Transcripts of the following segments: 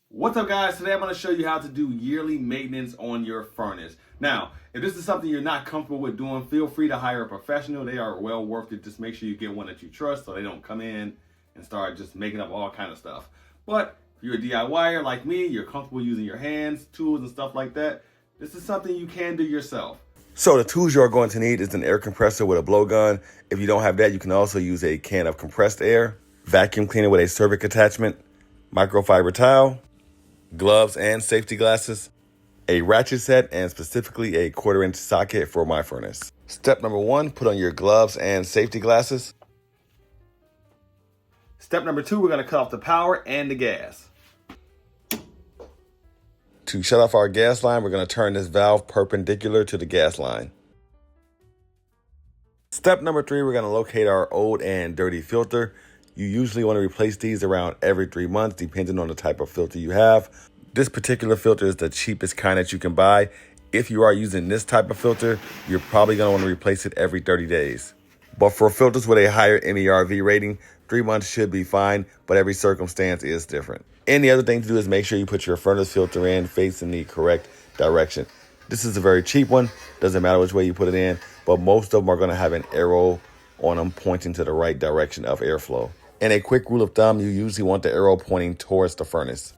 What's up, guys? Today I'm going to show you how to do yearly maintenance on your furnace. Now, if this is something you're not comfortable with doing, feel free to hire a professional. They are well worth it. Just make sure you get one that you trust so they don't come in and start just making up all kind of stuff. But if you're a DIYer like me, you're comfortable using your hands, tools, and stuff like that, this is something you can do yourself. So the tools you're going to need is an air compressor with a blowgun. If you don't have that, you can also use a can of compressed air, vacuum cleaner with a cervic attachment, microfiber towel, gloves and safety glasses, a ratchet set, and specifically a 1/4-inch socket for my furnace. Step number 1, put on your gloves and safety glasses. Step number 2, we're going to cut off the power and the gas. To shut off our gas line, we're going to turn this valve perpendicular to the gas line. Step number 3, we're going to locate our old and dirty filter. You usually want to replace these around every 3 months, depending on the type of filter you have. This particular filter is the cheapest kind that you can buy. If you are using this type of filter, you're probably going to want to replace it every 30 days. But for filters with a higher MERV rating, 3 months should be fine, but every circumstance is different. And the other thing to do is make sure you put your furnace filter in facing the correct direction. This is a very cheap one. Doesn't matter which way you put it in, but most of them are going to have an arrow on them pointing to the right direction of airflow. And a quick rule of thumb, you usually want the arrow pointing towards the furnace.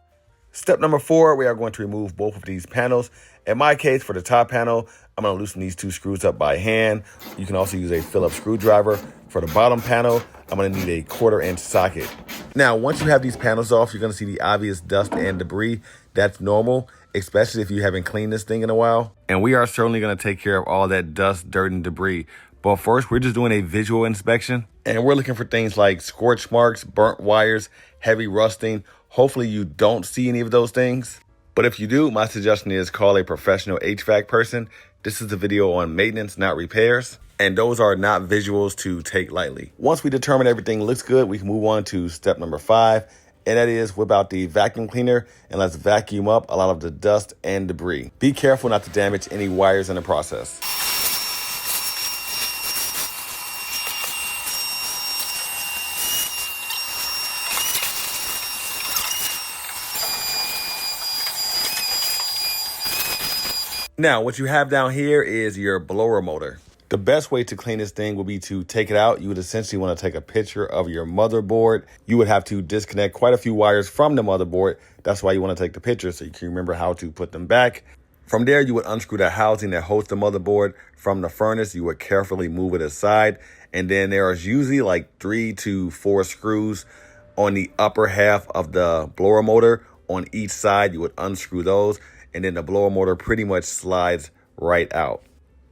Step number 4, we are going to remove both of these panels. In my case, for the top panel, I'm going to loosen these 2 screws up by hand. You can also use a Phillips screwdriver. For the bottom panel, I'm going to need a 1/4-inch socket. Now, once you have these panels off, you're going to see the obvious dust and debris. That's normal, especially if you haven't cleaned this thing in a while. And we are certainly going to take care of all that dust, dirt, and debris. But first, we're just doing a visual inspection. And we're looking for things like scorch marks, burnt wires, heavy rusting. Hopefully you don't see any of those things. But if you do, my suggestion is call a professional HVAC person. This is a video on maintenance, not repairs. And those are not visuals to take lightly. Once we determine everything looks good, we can move on to step number 5. And that is whip out the vacuum cleaner and let's vacuum up a lot of the dust and debris. Be careful not to damage any wires in the process. Now, what you have down here is your blower motor. The best way to clean this thing would be to take it out. You would essentially want to take a picture of your motherboard. You would have to disconnect quite a few wires from the motherboard. That's why you want to take the picture so you can remember how to put them back. From there, you would unscrew the housing that holds the motherboard from the furnace. You would carefully move it aside. And then there is usually like 3 to 4 screws on the upper half of the blower motor. On each side, you would unscrew those. And then the blower motor pretty much slides right out.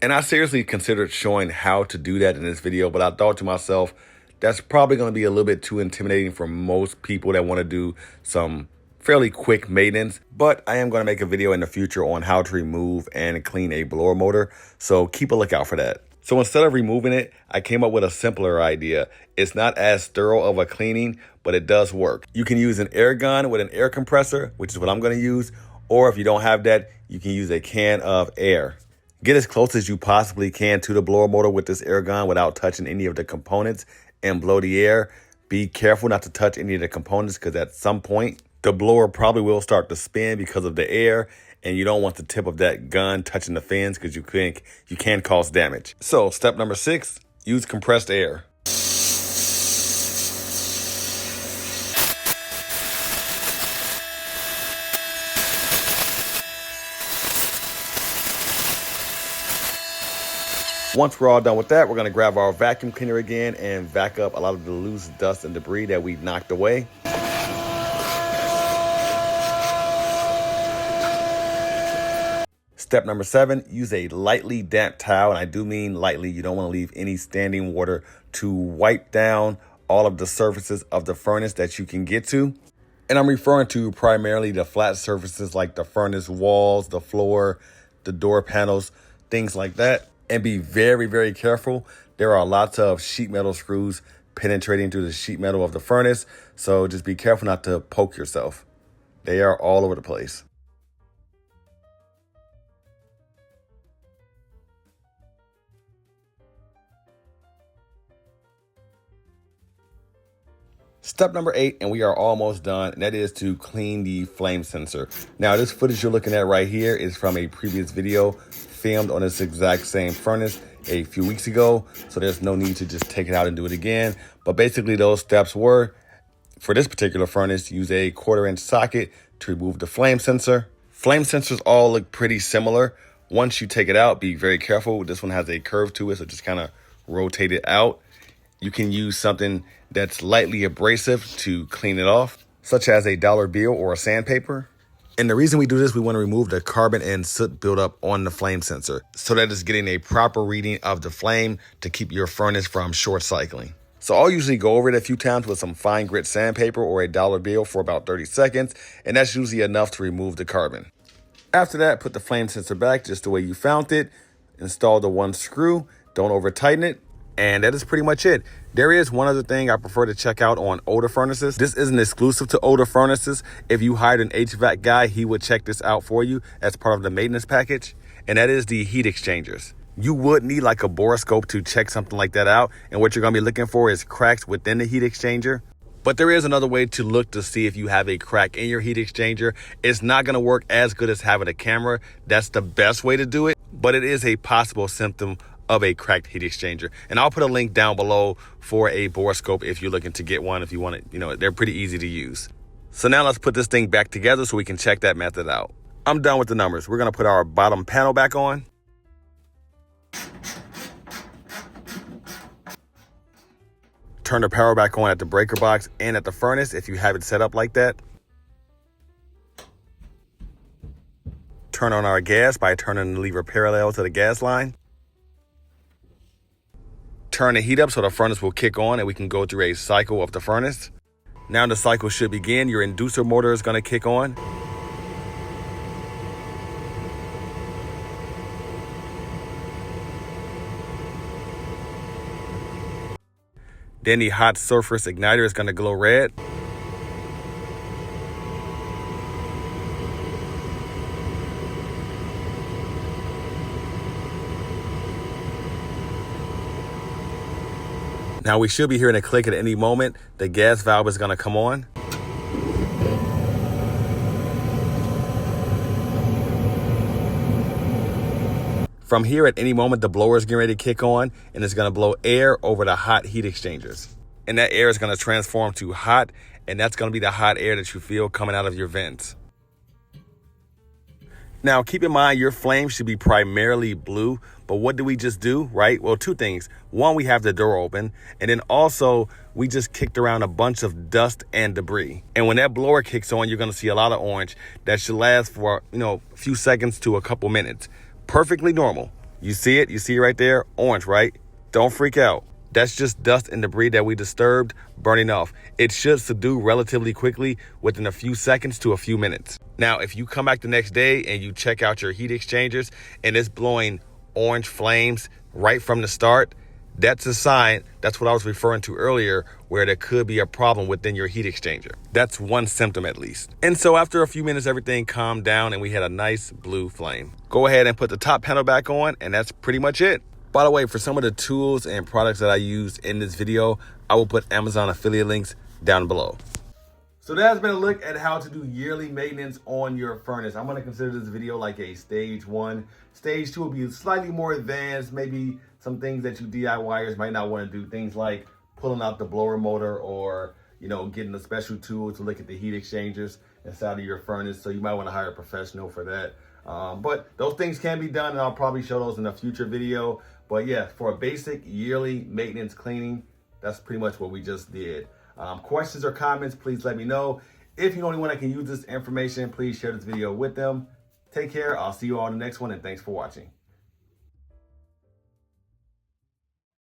And I seriously considered showing how to do that in this video, but I thought to myself, that's probably going to be a little bit too intimidating for most people that want to do some fairly quick maintenance. But I am going to make a video in the future on how to remove and clean a blower motor, so keep a lookout for that. So instead of removing it, I came up with a simpler idea. It's not as thorough of a cleaning, but it does work. You can use an air gun with an air compressor, which is what I'm going to use. Or if you don't have that, you can use a can of air. Get as close as you possibly can to the blower motor with this air gun without touching any of the components and blow the air. Be careful not to touch any of the components because at some point, the blower probably will start to spin because of the air. And you don't want the tip of that gun touching the fins because you can cause damage. So step number 6, use compressed air. Once we're all done with that, we're going to grab our vacuum cleaner again and vac up a lot of the loose dust and debris that we knocked away. Step number 7, use a lightly damp towel. And I do mean lightly. You don't want to leave any standing water to wipe down all of the surfaces of the furnace that you can get to. And I'm referring to primarily the flat surfaces like the furnace walls, the floor, the door panels, things like that. And be very, very careful. There are lots of sheet metal screws penetrating through the sheet metal of the furnace. So just be careful not to poke yourself. They are all over the place. Step number 8, and we are almost done, and that is to clean the flame sensor. Now, this footage you're looking at right here is from a previous video filmed on this exact same furnace a few weeks ago, so there's no need to just take it out and do it again. But basically, those steps were, for this particular furnace, use a 1/4-inch socket to remove the flame sensor. Flame sensors all look pretty similar. Once you take it out, be very careful. This one has a curve to it, so just kind of rotate it out. You can use something that's lightly abrasive to clean it off, such as a dollar bill or a sandpaper. And the reason we do this, we want to remove the carbon and soot buildup on the flame sensor so that it's getting a proper reading of the flame to keep your furnace from short cycling. So I'll usually go over it a few times with some fine grit sandpaper or a dollar bill for about 30 seconds, and that's usually enough to remove the carbon. After that, put the flame sensor back just the way you found it. Install the one screw, don't over tighten it. And that is pretty much it. There is one other thing I prefer to check out on older furnaces. This isn't exclusive to older furnaces. If you hired an HVAC guy, he would check this out for you as part of the maintenance package. And that is the heat exchangers. You would need like a borescope to check something like that out. And what you're gonna be looking for is cracks within the heat exchanger. But there is another way to look to see if you have a crack in your heat exchanger. It's not gonna work as good as having a camera. That's the best way to do it, but it is a possible symptom of a cracked heat exchanger. And I'll put a link down below for a borescope if you're looking to get one, if you want it. They're pretty easy to use. So now let's put this thing back together so we can check that method out. I'm done with the numbers. We're gonna put our bottom panel back on. Turn the power back on at the breaker box and at the furnace if you have it set up like that. Turn on our gas by turning the lever parallel to the gas line. Turn the heat up so the furnace will kick on and we can go through a cycle of the furnace. Now the cycle should begin. Your inducer motor is going to kick on. Then the hot surface igniter is going to glow red. Now we should be hearing a click at any moment. The gas valve is going to come on. From here, at any moment, the blower is getting ready to kick on and it's going to blow air over the hot heat exchangers. And that air is going to transform to hot, and that's going to be the hot air that you feel coming out of your vents. Now, keep in mind, your flame should be primarily blue, but what do we just do, right? Well, two things. One, we have the door open, and then also we just kicked around a bunch of dust and debris. And when that blower kicks on, you're gonna see a lot of orange that should last for, a few seconds to a couple minutes. Perfectly normal. You see it right there, orange, right? Don't freak out. That's just dust and debris that we disturbed burning off. It should subdue relatively quickly within a few seconds to a few minutes. Now, if you come back the next day and you check out your heat exchangers and it's blowing orange flames right from the start, that's a sign. That's what I was referring to earlier, where there could be a problem within your heat exchanger. That's one symptom at least. And so after a few minutes, everything calmed down and we had a nice blue flame. Go ahead and put the top panel back on, and that's pretty much it. By the way, for some of the tools and products that I used in this video, I will put Amazon affiliate links down below. So that has been a look at how to do yearly maintenance on your furnace. I'm going to consider this video like a stage 1. Stage 2 will be slightly more advanced, maybe some things that you DIYers might not want to do. Things like pulling out the blower motor or, getting a special tool to look at the heat exchangers inside of your furnace. So you might want to hire a professional for that. But those things can be done, and I'll probably show those in a future video. But yeah, for a basic yearly maintenance cleaning, that's pretty much what we just did. Questions or comments, please let me know. If you know anyone that can use this information, please share this video with them. Take care. I'll see you all in the next one, and thanks for watching.